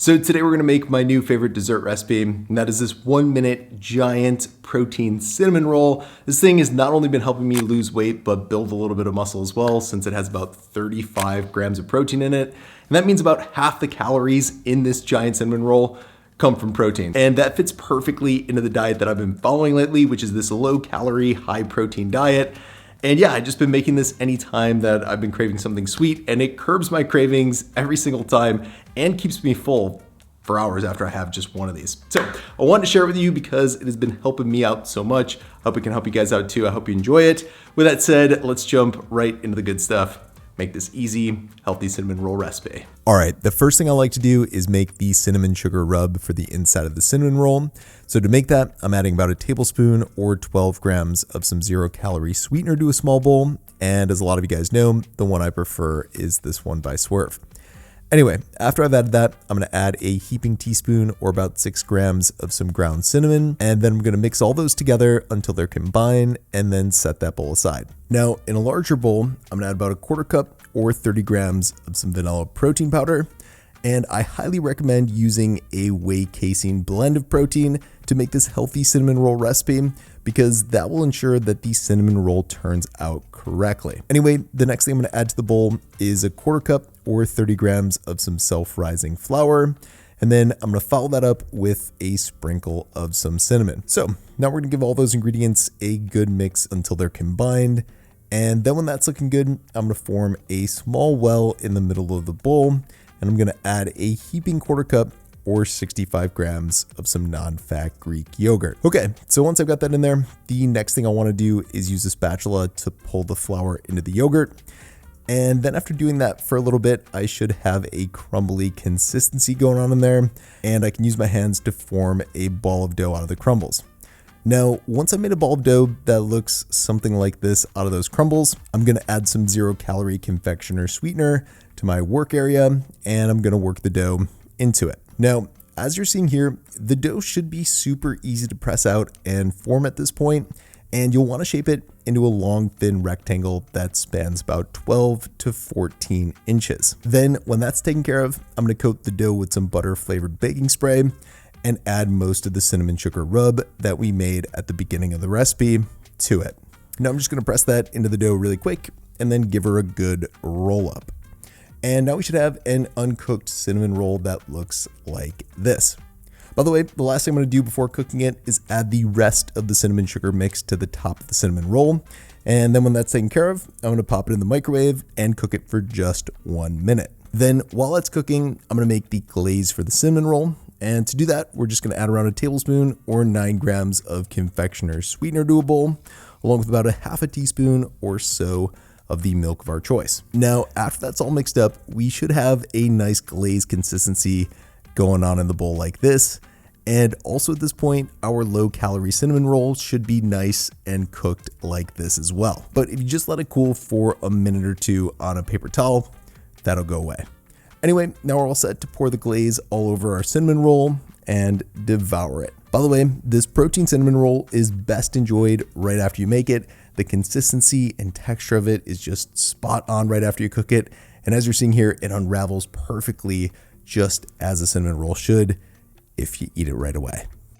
So today we're gonna make my new favorite dessert recipe, and that is this 1 minute giant protein cinnamon roll. This thing has not only been helping me lose weight, but build a little bit of muscle as well, since it has about 35 grams of protein in it. And that means about half the calories in this giant cinnamon roll come from protein. And that fits perfectly into the diet that I've been following lately, which is this low calorie, high protein diet. And yeah, I've just been making this anytime that I've been craving something sweet, and it curbs my cravings every single time and keeps me full for hours after I have just one of these. So I wanted to share it with you because it has been helping me out so much. I hope it can help you guys out too. I hope you enjoy it. With that said, let's jump right into the good stuff. Make this easy, healthy cinnamon roll recipe. All right, the first thing I like to do is make the cinnamon sugar rub for the inside of the cinnamon roll. So to make that, I'm adding about a tablespoon or 12 grams of some 0-calorie sweetener to a small bowl. And as a lot of you guys know, the one I prefer is this one by Swerve. Anyway, after I've added that, I'm gonna add a heaping teaspoon or about 6 grams of some ground cinnamon, and then I'm gonna mix all those together until they're combined and then set that bowl aside. Now, in a larger bowl, I'm gonna add about a 1/4 cup or 30 grams of some vanilla protein powder, and I highly recommend using a whey casein blend of protein to make this healthy cinnamon roll recipe, because that will ensure that the cinnamon roll turns out correctly. Anyway, the next thing I'm gonna add to the bowl is a 1/4 cup or 30 grams of some self-rising flour. And then I'm gonna follow that up with a sprinkle of some cinnamon. So now we're gonna give all those ingredients a good mix until they're combined. And then when that's looking good, I'm gonna form a small well in the middle of the bowl. And I'm gonna add a heaping 1/4 cup or 65 grams of some non-fat Greek yogurt. Okay, so once I've got that in there, the next thing I wanna do is use a spatula to pull the flour into the yogurt. And then after doing that for a little bit, I should have a crumbly consistency going on in there, and I can use my hands to form a ball of dough out of the crumbles. Now, once I've made a ball of dough that looks something like this out of those crumbles, I'm gonna add some 0-calorie confectioner sweetener to my work area, and I'm gonna work the dough into it. Now, as you're seeing here, the dough should be super easy to press out and form at this point, and you'll want to shape it into a long, thin rectangle that spans about 12 to 14 inches. Then when that's taken care of, I'm going to coat the dough with some butter flavored baking spray and add most of the cinnamon sugar rub that we made at the beginning of the recipe to it. Now I'm just going to press that into the dough really quick and then give her a good roll up. And now we should have an uncooked cinnamon roll that looks like this. By the way, the last thing I'm gonna do before cooking it is add the rest of the cinnamon sugar mix to the top of the cinnamon roll. And then when that's taken care of, I'm gonna pop it in the microwave and cook it for just 1 minute. Then while it's cooking, I'm gonna make the glaze for the cinnamon roll. And to do that, we're just gonna add around a tablespoon or 9 grams of confectioner's sweetener to a bowl, along with about a half a teaspoon or so of the milk of our choice. Now, after that's all mixed up, we should have a nice glaze consistency going on in the bowl like this. And also at this point, our low calorie cinnamon roll should be nice and cooked like this as well. But if you just let it cool for a minute or two on a paper towel, that'll go away. Anyway, now we're all set to pour the glaze all over our cinnamon roll and devour it. By the way, this protein cinnamon roll is best enjoyed right after you make it. The consistency and texture of it is just spot on right after you cook it. And as you're seeing here, it unravels perfectly just as a cinnamon roll should if you eat it right away.